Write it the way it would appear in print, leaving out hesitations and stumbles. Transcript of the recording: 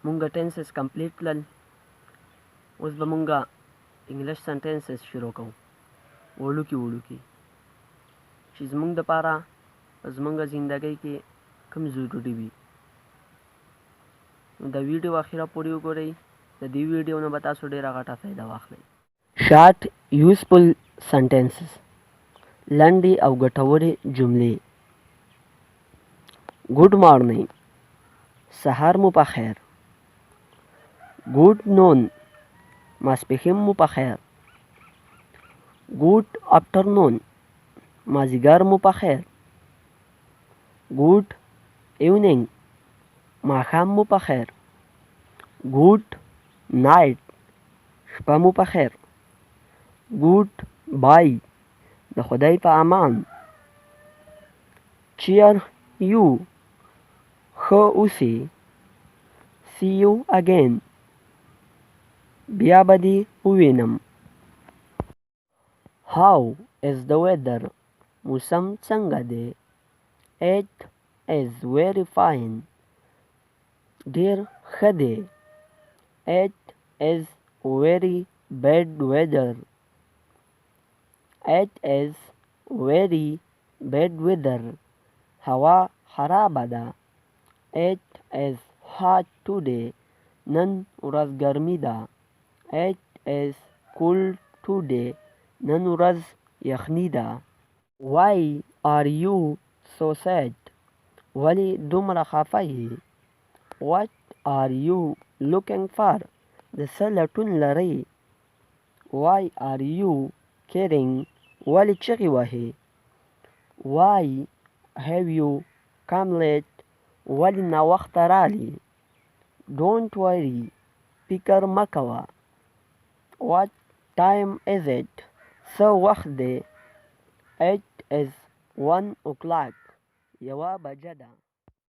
مونږه ټینسز کمپلیټ کړل. اوس به مونږه انګلیش سنټنسز شروع کوو وړوکي چې زمونږ دپاره په زمونږ زندګۍ کې کوم ضروري وي. نو د ویډیو اخره پورې وګورئ. د دې ویډیو نه به تاسو ډېره غټه فایده واخلئ. شارټ یوزفل سنټنسز، لنډې او ګټورې جملې. ګوډ مارنینګ، سهار مو په خیر. ګوډ نون، ماسپښین مو په خیر. ګوډ افټرنون، مازدیګر مو په خیر. ګوډ ایونینګ، ماښام مو په خیر. ګوډ نایټ، شپه مو په خیر. ګوډ بای، د خدای په امان. چیر یو، ښه اوسئ. سی یو اگین، بیا به دې ووینم. هاو از د ویدر، موسم څنګه دی؟ It is very fine, ډېر ښه دی. It is very bad weather, it is very bad weather, هوا خرابه ده. It is hot today, نن ورځ ګرمي ده. It is cold today, نن ورځ یخني ده. Why are you so sad, ولې دومره خفه یې؟ What are you looking for, د څه لټون لرئ؟ Why are you crying, ولې چغې وهئ؟ Why have you come late, ولې ناوخته راغلې؟ Don't worry, فکر مه کوه. What time is it, څه وخت دی؟ It is 1 o'clock, 1 بجه ده.